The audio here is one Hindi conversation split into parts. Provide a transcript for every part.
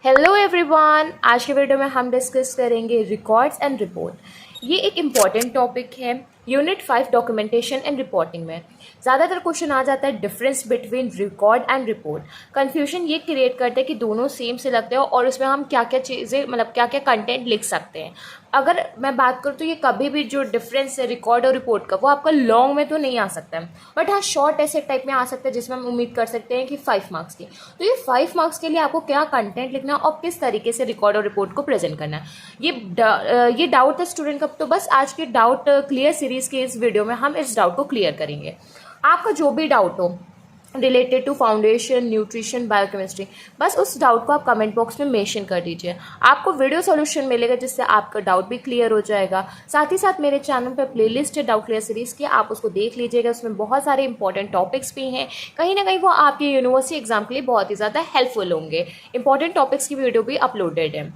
हेलो एवरीवन, आज के वीडियो में हम डिस्कस करेंगे रिकॉर्ड्स एंड रिपोर्ट। ये एक इम्पॉर्टेंट टॉपिक है यूनिट 5 डॉक्यूमेंटेशन एंड रिपोर्टिंग में। ज़्यादातर क्वेश्चन आ जाता है difference between record and report. Confusion ये क्रिएट करते हैं कि दोनों सेम से लगते हैं और उसमें हम क्या क्या चीज़ें मतलब क्या क्या कंटेंट लिख सकते हैं। अगर मैं बात करूँ तो ये कभी भी जो डिफरेंस है रिकॉर्ड और रिपोर्ट का वो आपका लॉन्ग में तो नहीं आ सकता है, बट हाँ शॉर्ट ऐसे टाइप में आ सकता है जिसमें हम उम्मीद कर सकते हैं कि 5 मार्क्स की। तो ये 5 मार्क्स के लिए आपको क्या कंटेंट लिखना है और किस तरीके से रिकॉर्ड और रिपोर्ट को प्रेजेंट करना है, ये डाउट है स्टूडेंट का। तो बस आज की डाउट क्लियर सीरीज के इस वीडियो में हम इस डाउट को क्लियर करेंगे। आपका जो भी डाउट हो related to foundation, nutrition, biochemistry, बस उस डाउट को आप कमेंट बॉक्स में मेंशन कर दीजिए। आपको वीडियो सॉल्यूशन मिलेगा जिससे आपका डाउट भी क्लियर हो जाएगा। साथ ही साथ मेरे चैनल पर प्लेलिस्ट है डाउट क्लियर सीरीज़ की, आप उसको देख लीजिएगा। उसमें बहुत सारे इंपॉर्टेंट टॉपिक्स भी हैं, कहीं ना कहीं वो आपके यूनिवर्सिटी एग्जाम के लिए बहुत ही ज़्यादा हेल्पफुल होंगे। इंपॉर्टेंट टॉपिक्स की वीडियो भी अपलोडेड है।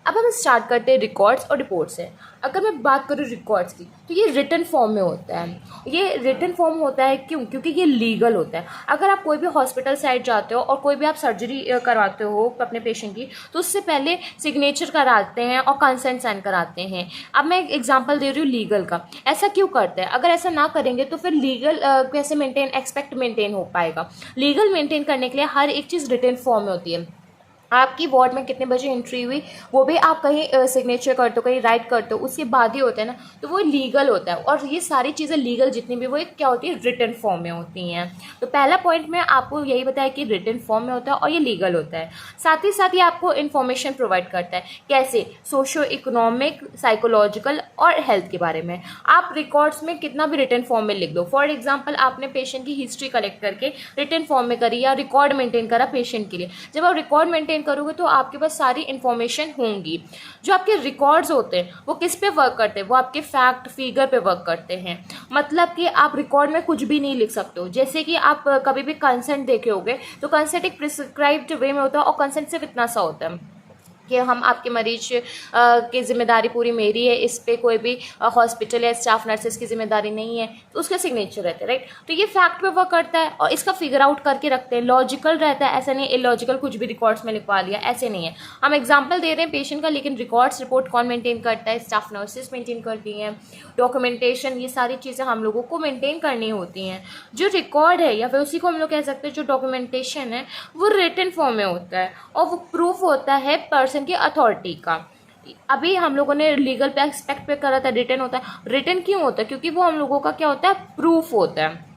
अब हम स्टार्ट करते हैं रिकॉर्ड्स और रिपोर्ट्स से। अगर मैं बात करूँ रिकॉर्ड्स की तो ये रिटन फॉर्म में होता है। ये रिटन फॉर्म होता है क्योंकि ये लीगल होता है। अगर आप कोई भी हॉस्पिटल साइड जाते हो और कोई भी आप सर्जरी करवाते हो अपने पेशेंट की, तो उससे पहले सिग्नेचर कराते हैं और कंसेंट साइन कराते हैं। अब मैं एक एग्जांपल दे रही हूँ लीगल का। ऐसा क्यों करते हैं? अगर ऐसा ना करेंगे तो फिर लीगल कैसे एक्सपेक्ट मेंटेन हो पाएगा? लीगल मेंटेन करने के लिए हर एक चीज़ रिटन फॉर्म में होती है। आपकी वार्ड में कितने बजे एंट्री हुई वो भी आप कहीं सिग्नेचर करते हो, कहीं राइट करते हो, उसके बाद ही होता है ना, तो वो लीगल होता है। और ये सारी चीज़ें लीगल जितनी भी वो एक क्या होती है, रिटन फॉर्म में होती हैं। तो पहला पॉइंट में आपको यही बताया कि रिटन फॉर्म में होता है और ये लीगल होता है। साथ ही साथ ये आपको इन्फॉर्मेशन प्रोवाइड करता है। कैसे? सोशो इकोनॉमिक, साइकोलॉजिकल और हेल्थ के बारे में। आप रिकॉर्ड्स में कितना भी रिटन फॉर्म में लिख दो। फॉर एग्जाम्पल आपने पेशेंट की हिस्ट्री कलेक्ट करके रिटन फॉर्म में करी या रिकॉर्ड मेंटेन करा पेशेंट के लिए। जब आप रिकॉर्ड मेंटेन करोगे तो आपके पास सारी इंफॉर्मेशन होंगी। जो आपके रिकॉर्ड्स होते हैं वो किस पे वर्क करते हैं? वो आपके फैक्ट फिगर पे वर्क करते हैं। मतलब कि आप रिकॉर्ड में कुछ भी नहीं लिख सकते हो। जैसे कि आप कभी भी कंसेंट देखे होंगे तो कंसेंट एक प्रिस्क्राइब्ड वे में होता है और कंसेंट सिर्फ इतना सा होता है कि हम आपके मरीज की जिम्मेदारी पूरी मेरी है, इस पे कोई भी हॉस्पिटल या स्टाफ नर्सेस की जिम्मेदारी नहीं है, तो उसके सिग्नेचर रहते हैं, राइट। तो ये फैक्ट पे वर्क करता है और इसका फिगर आउट करके रखते हैं। लॉजिकल रहता है, ऐसा नहीं इलॉजिकल कुछ भी रिकॉर्ड्स में लिखवा लिया, ऐसे नहीं है। हम एग्जाम्पल दे रहे हैं पेशेंट का, लेकिन रिकॉर्ड्स रिपोर्ट कौन मेंटेन करता है? स्टाफ नर्सेस मेंटेन करती हैं। डॉक्यूमेंटेशन, ये सारी चीज़ें हम लोगों को मेंटेन करनी होती हैं। जो रिकॉर्ड है या फिर उसी को हम लोग कह सकते हैं जो डॉक्यूमेंटेशन है वो रिटन फॉर्म में होता है और वो प्रूफ होता है पर्सन की अथॉरिटी का। अभी हम लोगों ने लीगल पे एक्सपेक्ट पे करा था, रिटन होता है। रिटन क्यों होता है? क्योंकि वो हम लोगों का क्या होता है, प्रूफ होता है।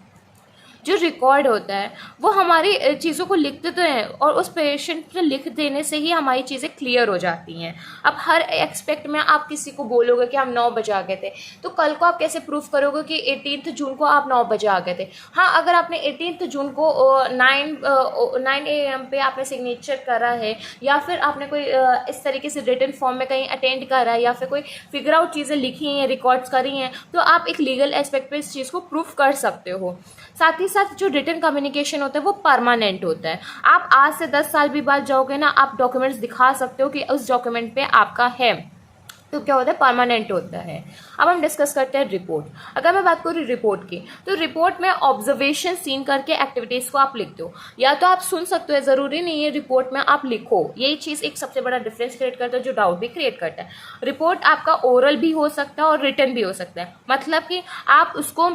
जो रिकॉर्ड होता है वो हमारी चीज़ों को लिखते तो हैं और उस पेशेंट पे लिख देने से ही हमारी चीज़ें क्लियर हो जाती हैं। अब हर एक्सपेक्ट में आप किसी को बोलोगे कि हम 9 बजे आ गए थे, तो कल को आप कैसे प्रूफ करोगे कि 18 जून को आप 9 बजे आ गए थे? हाँ, अगर आपने 18 जून को 9 AM पे आपने सिग्नेचर करा है या फिर आपने कोई इस तरीके से रिटन फॉर्म में कहीं अटेंड करा है या फिर कोई फिगर आउट चीज़ें लिखी हैं, रिकॉर्ड्स करी हैं, तो आप एक लीगल एस्पेक्ट पे इस चीज़ को प्रूफ कर सकते हो। साथ ही साथ जो रिटन कम्युनिकेशन होता है वो परमानेंट होता है। आप आज से 10 साल भी बाद जाओगे ना, आप डॉक्यूमेंट्स दिखा सकते हो कि उस डॉक्यूमेंट पे आपका है, तो क्या होता है, परमानेंट होता है। अब हम डिस्कस करते हैं रिपोर्ट। अगर मैं बात करूँ रिपोर्ट की, तो रिपोर्ट में ऑब्जर्वेशन सीन करके एक्टिविटीज़ को आप लिखते हो, या तो आप सुन सकते हो, ज़रूरी नहीं है रिपोर्ट में आप लिखो। यही चीज़ एक सबसे बड़ा डिफरेंस क्रिएट करता है, जो डाउट भी क्रिएट करता है। रिपोर्ट आपका ओरल भी हो सकता है और रिटन भी हो सकता है। मतलब कि आप उसको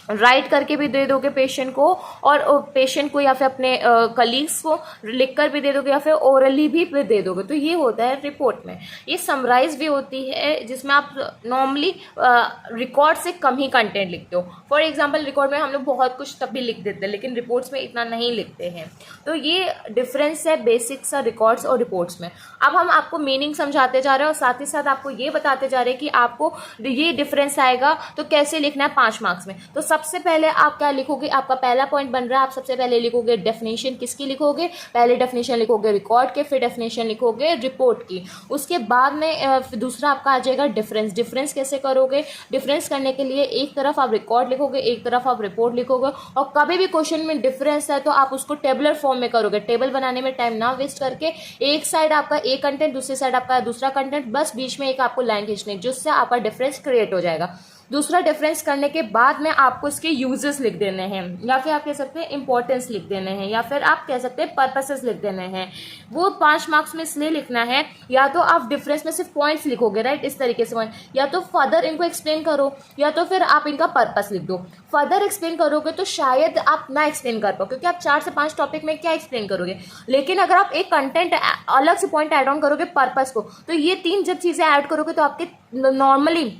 राइट करके भी दे दोगे पेशेंट को और पेशेंट को या फिर अपने कलीग्स को लिख कर भी दे दोगे या फिर ओरली भी दे दोगे, तो ये होता है रिपोर्ट में। ये समराइज भी होती है जिसमें आप नॉर्मली रिकॉर्ड से कम ही कंटेंट लिखते हो। फॉर एग्जांपल रिकॉर्ड में हम लोग बहुत कुछ तब भी लिख देते हैं, लेकिन रिपोर्ट्स में इतना नहीं लिखते हैं। तो ये डिफरेंस है बेसिक सा रिकॉर्ड्स और रिपोर्ट्स में। अब हम आपको मीनिंग समझाते जा रहे हैं और साथ ही साथ आपको ये बताते जा रहे हैं कि आपको ये डिफरेंस आएगा तो कैसे लिखना है 5 मार्क्स में। तो सबसे पहले आप क्या लिखोगे? आपका पहला पॉइंट बन रहा है, आप सबसे पहले लिखोगे डेफिनेशन। किसकी लिखोगे? पहले डेफिनेशन लिखोगे रिकॉर्ड के, फिर डेफिनेशन लिखोगे रिपोर्ट की। उसके बाद में दूसरा आपका आ जाएगा डिफरेंस। डिफरेंस कैसे करोगे? डिफरेंस करने के लिए एक तरफ आप रिकॉर्ड लिखोगे, एक तरफ आप रिपोर्ट लिखोगे, और कभी भी क्वेश्चन में डिफरेंस है तो आप उसको टेबलर फॉर्म में करोगे। टेबल बनाने में टाइम ना वेस्ट करके एक साइड आपका एक कंटेंट, दूसरी साइड आपका दूसरा कंटेंट, बस बीच में एक आपको लाइन खींचनी, जिससे आपका डिफरेंस क्रिएट हो जाएगा। दूसरा डिफरेंस करने के बाद में आपको इसके यूजेस लिख देने हैं, या फिर आप कह सकते हैं इंपॉर्टेंस लिख देने हैं, या फिर आप कह सकते हैं पर्पसेस लिख देने हैं। वो 5 मार्क्स में इसलिए लिखना है, या तो आप डिफरेंस में सिर्फ पॉइंट्स लिखोगे, राइट, इस तरीके से या तो फर्दर इनको एक्सप्लेन करो, या तो फिर आप इनका पर्पस लिख दो। फर्दर एक्सप्लेन करोगे तो शायद आप ना एक्सप्लेन कर पाओ, क्योंकि आप 4 से 5 टॉपिक में क्या एक्सप्लेन करोगे। लेकिन अगर आप एक कंटेंट अलग से पॉइंट ऐड ऑन करोगे पर्पस को, तो ये 3 जब चीज़ें ऐड करोगे तो आपके नॉर्मली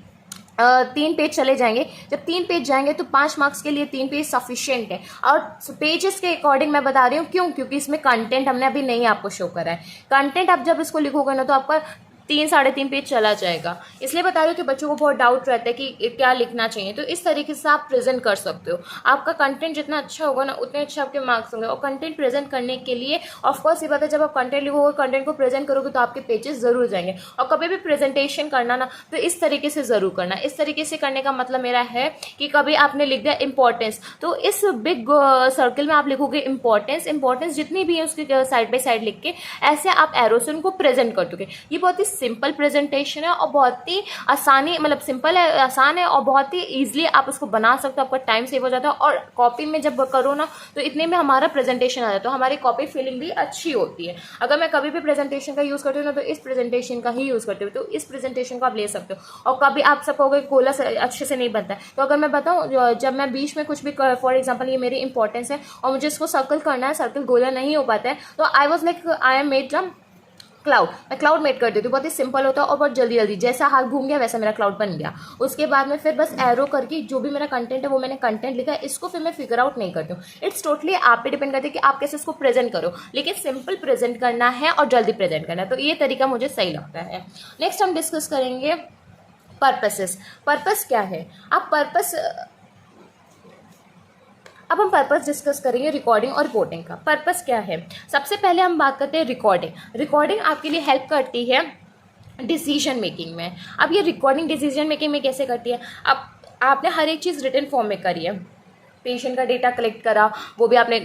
3 पेज चले जाएंगे। जब 3 पेज जाएंगे तो 5 मार्क्स के लिए 3 पेज सफिशिएंट है। और पेजेस के अकॉर्डिंग मैं बता रही हूँ, क्यों, क्योंकि इसमें कंटेंट हमने अभी नहीं आपको शो करा है। कंटेंट आप जब इसको लिखोगे ना तो आपका 3-3.5 पेज चला जाएगा। इसलिए बता रही हूँ कि बच्चों को बहुत डाउट रहता है कि क्या लिखना चाहिए, तो इस तरीके से आप प्रेजेंट कर सकते हो। आपका कंटेंट जितना अच्छा होगा ना उतने अच्छे आपके मार्क्स होंगे। और कंटेंट प्रेजेंट करने के लिए ऑफकोर्स ये बात है, जब आप कंटेंट लिखोगे, कंटेंट को प्रेजेंट करोगे तो आपके पेजेस जरूर जाएंगे। और कभी भी प्रेजेंटेशन करना ना तो इस तरीके से ज़रूर करना। इस तरीके से करने का मतलब मेरा है कि कभी आपने लिख दिया इंपॉर्टेंस, तो इस बिग सर्कल में आप लिखोगे इंपॉर्टेंस जितनी भी है उसकी साइड बाई साइड लिख के ऐसे आप एरो से उनको प्रेजेंट कर दोगे। ये बहुत ही सिंपल प्रेजेंटेशन है और बहुत ही आसानी, मतलब सिंपल है, आसान है और बहुत ही ईजिली आप उसको बना सकते हो। आपका टाइम सेव हो जाता है और कॉपी में जब करो ना तो इतने में हमारा प्रेजेंटेशन आ जाता है, तो हमारी कॉपी फीलिंग भी अच्छी होती है। अगर मैं कभी भी प्रेजेंटेशन का यूज़ करती हूँ ना तो इस प्रेजेंटेशन का ही यूज़ करती हूँ, तो इस प्रेजेंटेशन को आप ले सकते हो। और कभी आप सब कहोगे गोला अच्छे से नहीं बनता है, तो अगर मैं बताऊँ, जब मैं बीच में कुछ भी फॉर एग्जाम्पल ये मेरी इंपॉर्टेंस है और मुझे इसको सर्कल करना है, सर्कल गोला नहीं हो पाता है, तो I was like I am made cloud, मैं क्लाउड मेड कर देती हूँ। बहुत ही सिंपल होता है और बहुत जल्दी जल्दी जैसा हाथ घूम गया वैसा मेरा क्लाउड बन गया। उसके बाद में फिर बस एरो करके जो भी मेरा कंटेंट है वो मैंने कंटेंट लिखा है, इसको फिर मैं फिगर आउट नहीं करती हूँ। इट्स टोटली आप पे डिपेंड करती है कि आप कैसे इसको प्रेजेंट करो, लेकिन सिंपल प्रेजेंट करना है और जल्दी प्रेजेंट करना है, तो ये तरीका मुझे सही लगता है। नेक्स्ट हम डिस्कस करेंगे पर्पसेस। पर्पस क्या है? अब हम पर्पस डिस्कस करेंगे रिकॉर्डिंग और रिपोर्टिंग का। पर्पस क्या है? सबसे पहले हम बात करते हैं रिकॉर्डिंग आपके लिए हेल्प करती है डिसीजन मेकिंग में। अब ये रिकॉर्डिंग डिसीजन मेकिंग में कैसे करती है? अब आपने हर एक चीज़ रिटन फॉर्म में करी है, पेशेंट का डेटा कलेक्ट करा वो भी आपने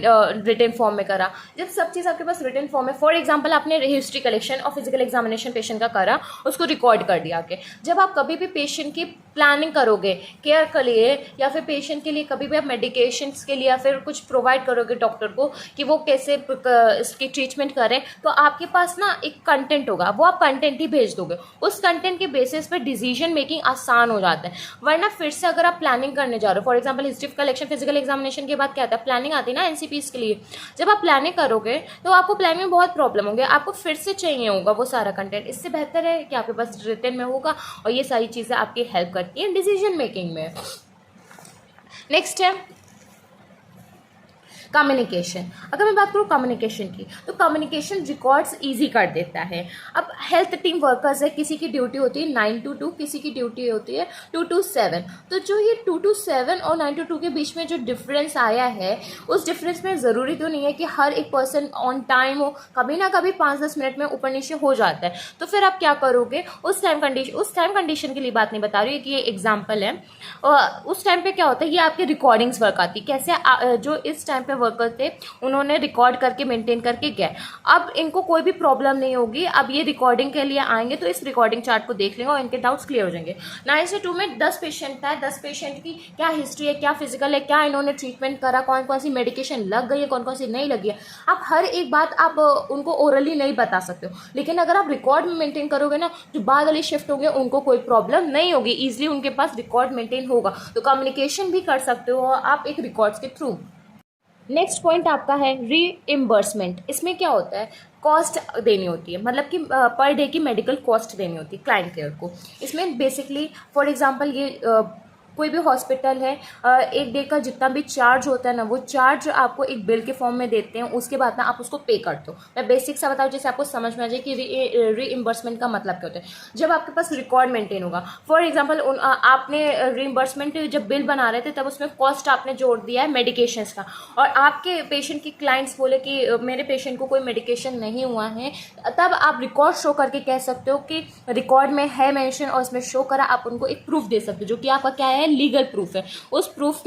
रिटन फॉर्म में करा। जब सब चीज़ आपके पास रिटन फॉर्म है, फॉर एग्जांपल आपने हिस्ट्री कलेक्शन और फिजिकल एग्जामिनेशन पेशेंट का करा, उसको रिकॉर्ड कर दिया आके। जब आप कभी भी पेशेंट की प्लानिंग करोगे केयर के लिए, या फिर पेशेंट के लिए कभी भी आप मेडिकेशंस के लिए या फिर कुछ प्रोवाइड करोगे डॉक्टर को कि वो कैसे इसकी ट्रीटमेंट करें, तो आपके पास ना एक कंटेंट होगा, वो आप कंटेंट ही भेज दोगे। उस कंटेंट के बेसिस पर डिसीजन मेकिंग आसान हो जाता है। वरना फिर से अगर आप प्लानिंग करने जा रहे हो, for example history collection physical examination के बाद क्या आता है, प्लानिंग आती है ना एनसीपीज के लिए। जब आप प्लानिंग करोगे तो आपको प्लानिंग में बहुत प्रॉब्लम होगी, आपको फिर से चाहिए होगा वो सारा कंटेंट। इससे बेहतर है कि आपके पास रिटन में होगा और ये सारी चीज़ें आपकी हेल्प करती हैं डिसीजन मेकिंग में। नेक्स्ट है कम्युनिकेशन। अगर मैं बात करूँ कम्युनिकेशन की, तो कम्युनिकेशन रिकॉर्ड्स इजी कर देता है। अब हेल्थ टीम वर्कर्स है, किसी की ड्यूटी होती है 9 to 2, किसी की ड्यूटी होती है 2 to 7। तो जो ये 2 to 7 और 9 to 2 के बीच में जो डिफरेंस आया है, उस डिफरेंस में ज़रूरी तो नहीं है कि हर एक पर्सन ऑन टाइम हो, कभी ना कभी 5-10 मिनट में ऊपर नीचे हो जाता है। तो फिर आप क्या करोगे उस टाइम कंडीशन के लिए बात नहीं बता रही हूँ कि ये एग्जाम्पल है। उस टाइम पे क्या होता है, ये आपके रिकॉर्डिंग्स वर्क आती है। कैसे? जो इस टाइम पे वर्कर थे उन्होंने रिकॉर्ड करके मेंटेन करके गए, अब इनको कोई भी प्रॉब्लम नहीं होगी। अब ये रिकॉर्डिंग के लिए आएंगे तो इस रिकॉर्डिंग चार्ट को देख लेंगे और इनके डाउट्स क्लियर हो जाएंगे। 9 से 2 में 10 पेशेंट था, 10 पेशेंट की क्या हिस्ट्री है, क्या फिजिकल है, क्या इन्होंने ट्रीटमेंट करा, कौन कौन सी मेडिकेशन लग गई है, कौन कौन सी नहीं लगी है। आप हर एक बात आप उनको ओरली नहीं बता सकते हो, लेकिन अगर आप रिकॉर्ड में मेंटेन करोगे ना, जो बाद वाले शिफ्ट होंगे उनको कोई प्रॉब्लम नहीं होगी, ईजिली उनके पास रिकॉर्ड मेंटेन होगा। तो कम्युनिकेशन भी कर सकते हो आप एक रिकॉर्ड्स के थ्रू। नेक्स्ट पॉइंट आपका है रीइम्बर्समेंट। इसमें क्या होता है, कॉस्ट देनी होती है, मतलब कि पर डे की मेडिकल कॉस्ट देनी होती है क्लाइंट केयर को। इसमें बेसिकली फॉर एग्जांपल ये कोई भी हॉस्पिटल है, एक डे का जितना भी चार्ज होता है ना, वो चार्ज आपको एक बिल के फॉर्म में देते हैं। उसके बाद ना आप उसको पे कर दो। मैं बेसिक सा बताऊँ जैसे आपको समझ में आ जाए कि रीइम्बर्समेंट का मतलब क्या होता है। जब आपके पास रिकॉर्ड मेंटेन होगा, फॉर एग्जांपल आपने रीइम्बर्समेंट जब बिल बना रहे थे तब उसमें कॉस्ट आपने जोड़ दिया है मेडिकेशंस का, और आपके पेशेंट की क्लाइंट्स बोले कि मेरे पेशेंट को कोई मेडिकेशन नहीं हुआ है, तब आप रिकॉर्ड शो करके कह सकते हो कि रिकॉर्ड में है मेंशन और इसमें शो करा। आप उनको एक प्रूफ दे सकते हो जो कि आपका क्या है, लीगल प्रूफ है। उस प्रूफ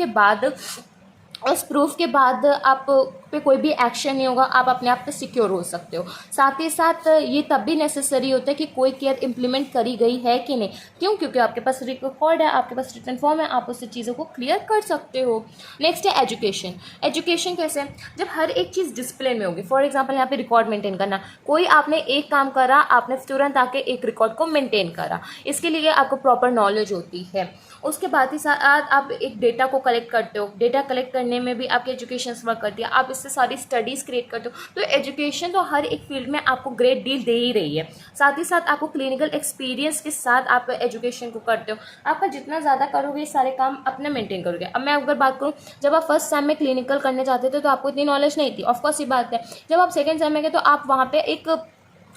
के बाद आप पे कोई भी एक्शन नहीं होगा, आप अपने आप पे सिक्योर हो सकते हो। साथ ही साथ ये तब भी नेसेसरी होता है कि कोई केयर इंप्लीमेंट करी गई है कि नहीं, क्यों? क्योंकि आपके पास रिकॉर्ड है, आपके पास रिटन फॉर्म है, आप उससे चीज़ों को क्लियर कर सकते हो। नेक्स्ट है एजुकेशन। एजुकेशन कैसे? जब हर एक चीज़ डिसिप्लिन में होगी। फॉर एग्जाम्पल यहाँ पे रिकॉर्ड मेंटेन करना, कोई आपने एक काम करा, आपने तुरंत आके एक रिकॉर्ड को मेंटेन करा, इसके लिए आपको प्रॉपर नॉलेज होती है। उसके बाद ही साथ आप एक डेटा को कलेक्ट करते हो, डेटा कलेक्ट करने में भी आपकी एजुकेशन वर्क करती है, आप इससे सारी स्टडीज़ क्रिएट करते हो। तो एजुकेशन तो हर एक फील्ड में आपको ग्रेट डील दे ही रही है। साथ ही साथ आपको क्लिनिकल एक्सपीरियंस के साथ आप एजुकेशन को करते हो। आपका जितना ज़्यादा करोगे ये सारे काम अपने मेंटेन करोगे। अब मैं अगर बात करूँ, जब आप फर्स्ट सेम में क्लिनिकल करने जाते थे तो आपको इतनी नॉलेज नहीं थी, ऑफकोर्स ये बात है। जब आप सेकेंड सेम में गए तो आप वहाँ पे एक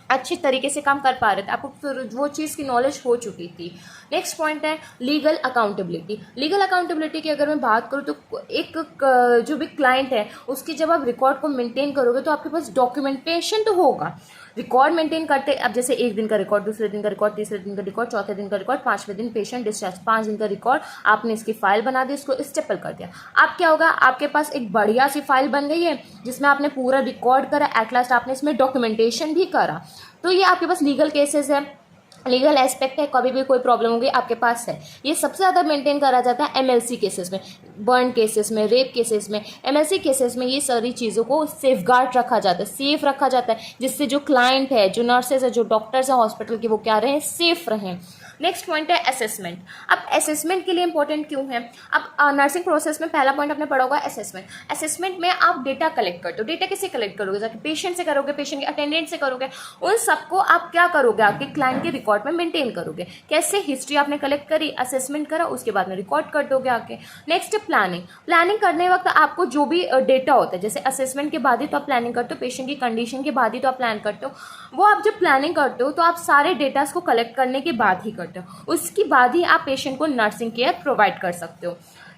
अच्छी तरीके से काम कर पा रहे थे, आपको फिर वो चीज़ की नॉलेज हो चुकी थी। नेक्स्ट पॉइंट है लीगल अकाउंटेबिलिटी। लीगल अकाउंटेबिलिटी की अगर मैं बात करूँ तो एक जो भी क्लाइंट है उसकी जब आप रिकॉर्ड को मेंटेन करोगे तो आपके पास डॉक्यूमेंटेशन तो होगा। रिकॉर्ड मेंटेन करते, अब जैसे एक दिन का रिकॉर्ड, दूसरे दिन का रिकॉर्ड, तीसरे दिन का रिकॉर्ड, चौथे दिन का रिकॉर्ड, पांचवें दिन पेशेंट डिस्चार्ज, 5 दिन का रिकॉर्ड, आपने इसकी फाइल बना दी, इसको स्टेपल कर दिया। अब क्या होगा, आपके पास एक बढ़िया सी फाइल बन गई है जिसमें आपने पूरा रिकॉर्ड करा, एट लास्ट आपने इसमें डॉक्यूमेंटेशन भी करा। तो ये आपके पास लीगल केसेस है, लीगल एस्पेक्ट है, कभी भी कोई प्रॉब्लम होगी आपके पास है। ये सबसे ज़्यादा मेंटेन करा जाता है एमएलसी केसेस में, बर्न केसेस में, रेप केसेस में। एमएलसी केसेस में ये सारी चीज़ों को सेफगार्ड रखा जाता है, सेफ रखा जाता है, जिससे जो क्लाइंट है, जो नर्सेज है, जो डॉक्टर्स हैं हॉस्पिटल के, वो क्या रहें, सेफ रहें। नेक्स्ट पॉइंट है असेसमेंट। अब असेसमेंट के लिए इंपॉर्टेंट क्यों है? अब नर्सिंग प्रोसेस में पहला पॉइंट आपने पढ़ा होगा असेसमेंट। असेसमेंट में आप डेटा कलेक्ट करते हो। डेटा किससे कलेक्ट करोगे? जाके पेशेंट से करोगे, पेशेंट के अटेंडेंट से करोगे। उन सबको आप क्या करोगे, आपके क्लाइंट के रिकॉर्ड में मेंटेन करोगे। कैसे? हिस्ट्री आपने कलेक्ट करी, असेसमेंट करा, उसके बाद में रिकॉर्ड कर दोगे आके। Next planning. प्लानिंग करने वक्त आपको जो भी डेटा होता है, जैसे असेसमेंट के बाद ही तो आप प्लानिंग करते हो, पेशेंट की कंडीशन के बाद ही तो आप प्लान करते हो। वो आप जब प्लानिंग करते हो तो आप सारे डेटास को कलेक्ट करने के बाद ही करते हो, उसके बाद ही आप पेशेंट को नर्सिंग केयर प्रोवाइड कर सकते हो।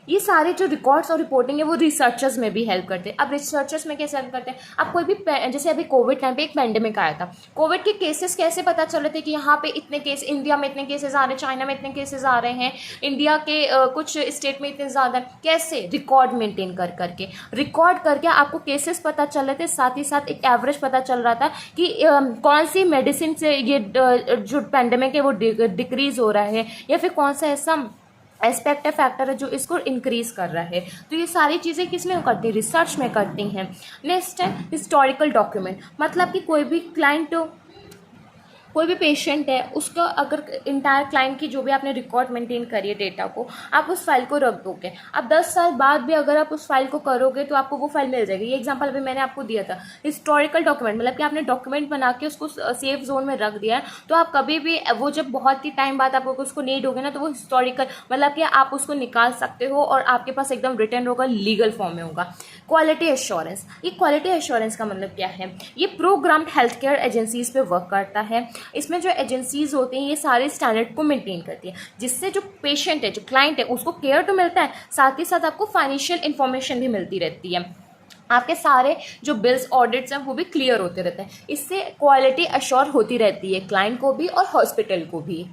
ये सारे जो रिकॉर्ड्स और रिपोर्टिंग है वो रिसर्चर्स में भी हेल्प करते हैं। अब रिसर्चर्स में कैसे हेल्प करते हैं? अब कोई भी, जैसे अभी कोविड टाइम पे एक पैंडेमिक आया था, कोविड के केसेस कैसे पता चल रहे थे कि यहाँ पे इतने केस, इंडिया में इतने केसेस आ रहे हैं, चाइना में इतने केसेस आ रहे हैं, इंडिया के कुछ स्टेट में इतने ज़्यादा। कैसे? रिकॉर्ड मेंटेन करके, रिकॉर्ड करके आपको केसेस पता चल रहे थे, साथ ही साथ एक एवरेज पता चल रहा था कि कौन सी मेडिसिन से ये जो पैंडेमिक है वो डिक्रीज हो रहा है, या फिर कौन सा ऐसा एस्पेक्ट है, फैक्टर है जो इसको इंक्रीज कर रहा है। तो ये सारी चीज़ें किस में करती है? रिसर्च में करती हैं। नेक्स्ट है हिस्टोरिकल डॉक्यूमेंट। मतलब कि कोई भी क्लाइंट, कोई भी पेशेंट है, उसका अगर इंटायर क्लाइंट की जो भी आपने रिकॉर्ड मेंटेन करी है डेटा को, आप उस फाइल को रख दोगे। अब 10 साल बाद भी अगर आप उस फाइल को करोगे तो आपको वो फाइल मिल जाएगी। ये एग्जांपल अभी मैंने आपको दिया था। हिस्टोरिकल डॉक्यूमेंट मतलब कि आपने डॉक्यूमेंट बना के उसको सेफ जोन में रख दिया है, तो आप कभी भी वो जब बहुत ही टाइम बाद आपको उसको नीड होगे ना, तो वो हिस्टोरिकल मतलब कि आप उसको निकाल सकते हो और आपके पास एकदम रिटर्न होगा, लीगल फॉर्म में होगा। Quality assurance. ये क्वालिटी एश्योरेंस का मतलब क्या है? ये प्रोग्राम्ड हेल्थ केयर एजेंसीज पे वर्क करता है। इसमें जो एजेंसीज होती हैं ये सारे स्टैंडर्ड को मेंटेन करती है, जिससे जो पेशेंट है, जो क्लाइंट है, उसको केयर तो मिलता है, साथ ही साथ आपको फाइनेंशियल इन्फॉर्मेशन भी मिलती रहती है। आपके सारे जो बिल्स, ऑडिट्स हैं वो भी क्लियर होते रहते हैं। इससे क्वालिटी अश्योर होती रहती है क्लाइंट को भी और हॉस्पिटल को भी।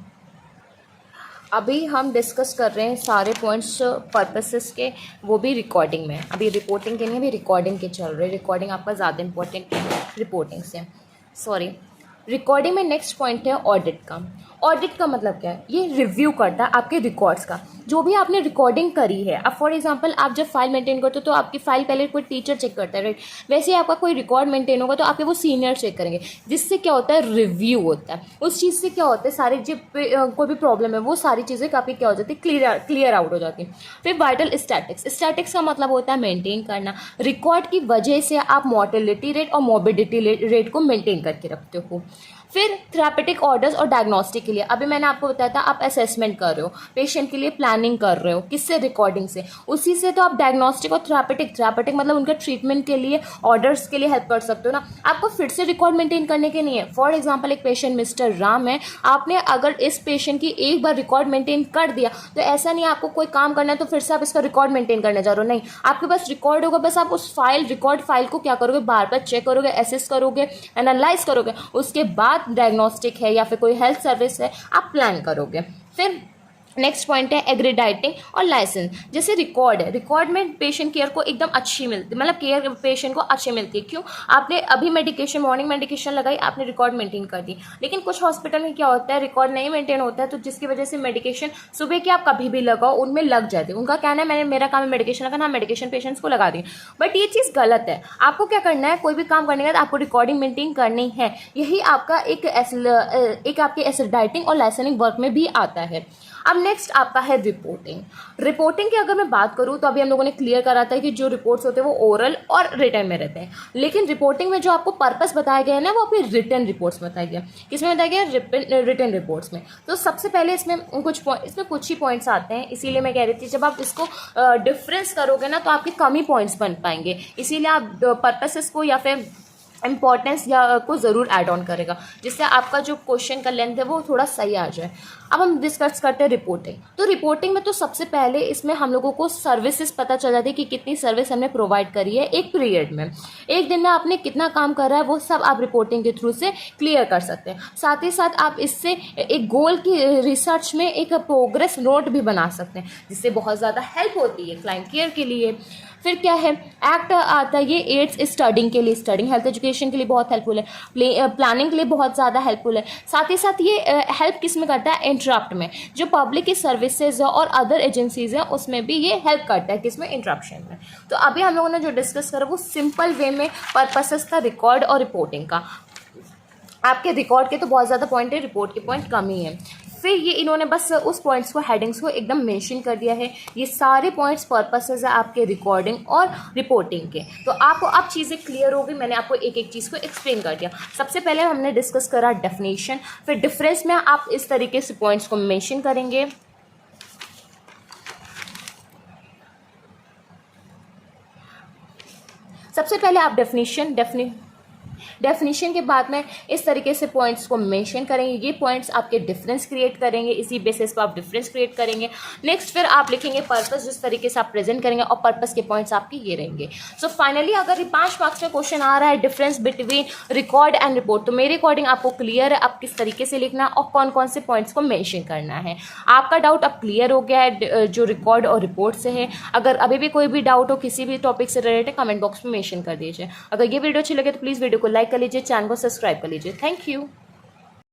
अभी हम डिस्कस कर रहे हैं सारे पॉइंट्स पर्पसेस के, वो भी रिकॉर्डिंग में। अभी रिपोर्टिंग के नहीं, अभी रिकॉर्डिंग के चल रहे। रिकॉर्डिंग आपका ज़्यादा इंपॉर्टेंट है रिपोर्टिंग से, सॉरी। रिकॉर्डिंग में नेक्स्ट पॉइंट है ऑडिट का। ऑडिट का मतलब क्या है? ये रिव्यू करता है आपके रिकॉर्ड्स का, जो भी आपने रिकॉर्डिंग करी है। अब फॉर एग्जांपल आप जब फाइल मेंटेन करते हो तो आपकी फाइल पहले कोई टीचर चेक करता है, राइट? वैसे ही आपका कोई रिकॉर्ड मेंटेन होगा तो आपके वो सीनियर चेक करेंगे, जिससे क्या होता है, रिव्यू होता है। उस चीज़ से क्या होता है, सारे जो कोई भी प्रॉब्लम है वो सारी चीज़ें काफ़ी क्या हो जाती है, क्लियर आउट हो जाती है। फिर वाइटल स्टैटिक्स। स्टैटिक्स का मतलब होता है मेंटेन करना। रिकॉर्ड की वजह से आप मॉर्टेलिटी रेट और मॉर्बिडिटी रेट को मेंटेन करके रखते हो। फिर थेरापेटिक ऑर्डर्स और डायग्नोस्टिक के लिए, अभी मैंने आपको बताया था, आप असेसमेंट कर रहे हो, पेशेंट के लिए प्लानिंग कर रहे हो, किससे? रिकॉर्डिंग से। उसी से तो आप डायग्नोस्टिक और थेरापेटिक मतलब उनके ट्रीटमेंट के लिए, ऑर्डर्स के लिए हेल्प कर सकते हो ना। आपको फिर से रिकॉर्ड मेंटेन करने के नहीं है। फॉर एग्जाम्पल एक पेशेंट मिस्टर राम है, आपने अगर इस पेशेंट की एक बार रिकॉर्ड मेंटेन कर दिया तो ऐसा नहीं आपको कोई काम करना है तो फिर से आप इसका रिकॉर्ड मेंटेन करने जा रहे हो, नहीं। आपके पास रिकॉर्ड होगा, बस आप उस रिकॉर्ड फाइल को क्या करोगे, बार बार चेक करोगे, एसेस करोगे, एनालाइज करोगे, उसके बाद डायग्नोस्टिक है या फिर कोई हेल्थ सर्विस है आप प्लान करोगे। फिर नेक्स्ट पॉइंट है एग्रीडाइटिंग और लाइसेंस। जैसे रिकॉर्ड है, रिकॉर्ड में पेशेंट केयर को एकदम अच्छी मिलती, मतलब केयर पेशेंट को अच्छी मिलती है। क्यों? आपने अभी मेडिकेशन, मॉर्निंग मेडिकेशन लगाई, आपने रिकॉर्ड मेंटेन कर दी। लेकिन कुछ हॉस्पिटल में क्या होता है, रिकॉर्ड नहीं मेंटेन होता है, तो जिसकी वजह से मेडिकेशन सुबह के आप कभी भी लगाओ उनमें लग जाते हैं। उनका कहना है मैंने, मेरा काम है मेडिकेशन लगाना, मेडिकेशन पेशेंट्स को लगा दी। बट ये चीज़ गलत है। आपको क्या करना है, कोई भी काम करने के बाद आपको रिकॉर्डिंग मेंटेन करनी है। यही आपका एक आपके एसिडाइटिंग और लाइसेंसिंग वर्क में भी आता है। अब नेक्स्ट आपका है रिपोर्टिंग। रिपोर्टिंग की अगर मैं बात करूँ तो अभी हम लोगों ने क्लियर करा था कि जो रिपोर्ट्स होते हैं वो ओरल और रिटन में रहते हैं। लेकिन रिपोर्टिंग में जो आपको पर्पस बताया गया है ना, वो आपकी रिटन रिपोर्ट्स बताया गया। किसमें बताया गया? रिटन रिपोर्ट्स में। तो सबसे पहले इसमें कुछ ही पॉइंट्स आते हैं, इसीलिए मैं कह रही थी जब आप इसको डिफरेंस करोगे ना तो आपके कम ही पॉइंट्स बन पाएंगे। इसीलिए आप पर्पसेस को या फिर इंपॉर्टेंस या को ज़रूर ऐड ऑन करेगा, जिससे आपका जो क्वेश्चन का लेंथ है वो थोड़ा सही आ जाए। अब हम डिस्कस करते हैं रिपोर्टिंग। तो रिपोर्टिंग में तो सबसे पहले इसमें हम लोगों को सर्विसेज पता चल जाती है कि कितनी सर्विस हमने प्रोवाइड करी है एक पीरियड में, एक दिन में आपने कितना काम कर रहा है, वो सब आप रिपोर्टिंग के थ्रू से क्लियर कर सकते हैं। साथ ही साथ आप इससे एक गोल की रिसर्च में एक प्रोग्रेस नोट भी बना सकते हैं, जिससे बहुत ज़्यादा हेल्प होती है क्लाइंट केयर के लिए। फिर क्या है, एक्ट आता है, ये एड्स स्टडिंग के लिए, स्टडिंग हेल्थ एजुकेशन के लिए बहुत हेल्पफुल है, प्लानिंग के लिए बहुत ज़्यादा हेल्पफुल है। साथ ही साथ ये हेल्प किस में करता है, इंटरप्ट में। जो पब्लिक की सर्विसेज है और अदर एजेंसीज हैं उसमें भी ये हेल्प करता है, किसमें, इंटरप्शन में। तो अभी हम लोगों ने जो डिस्कस करा वो सिंपल वे में पर्पसेस था रिकॉर्ड और रिपोर्टिंग का। आपके रिकॉर्ड के तो बहुत ज़्यादा पॉइंट है, रिपोर्ट के पॉइंट कम ही है। फिर ये इन्होंने बस उस पॉइंट्स को, हेडिंग्स को एकदम मेंशन कर दिया है। ये सारे पॉइंट्स पर्पसेस है आपके रिकॉर्डिंग और रिपोर्टिंग के। तो आपको अब चीज़ें क्लियर होगी, मैंने आपको एक एक चीज़ को एक्सप्लेन कर दिया। सबसे पहले हमने डिस्कस करा डेफिनेशन, फिर डिफरेंस में आप इस तरीके से पॉइंट्स को मेंशन करेंगे। सबसे पहले आप डेफिनेशन के बाद में इस तरीके से पॉइंट्स को मेंशन करेंगे। ये पॉइंट्स आपके डिफरेंस क्रिएट करेंगे, इसी बेसिस पर आप डिफरेंस क्रिएट करेंगे। नेक्स्ट फिर आप लिखेंगे पर्पस, जिस तरीके से आप प्रेजेंट करेंगे, और पर्पस के पॉइंट्स आपके ये रहेंगे। सो फाइनली अगर ये 5 मार्क्स में क्वेश्चन आ रहा है difference between record and report, तो मेरे अकॉर्डिंग आपको क्लियर है आप किस तरीके से लिखना और कौन कौन से पॉइंट्स को मेंशन करना है। आपका डाउट अब क्लियर हो गया है जो रिकॉर्ड और रिपोर्ट से है। अगर अभी भी कोई भी डाउट हो किसी भी टॉपिक से रिलेटेड, कमेंट बॉक्स में मेंशन कर दीजिए। अगर ये वीडियो अच्छी लगे तो प्लीज़ वीडियो को लाइक कर लीजिए, चैनल को सब्सक्राइब कर लीजिए। Thank you.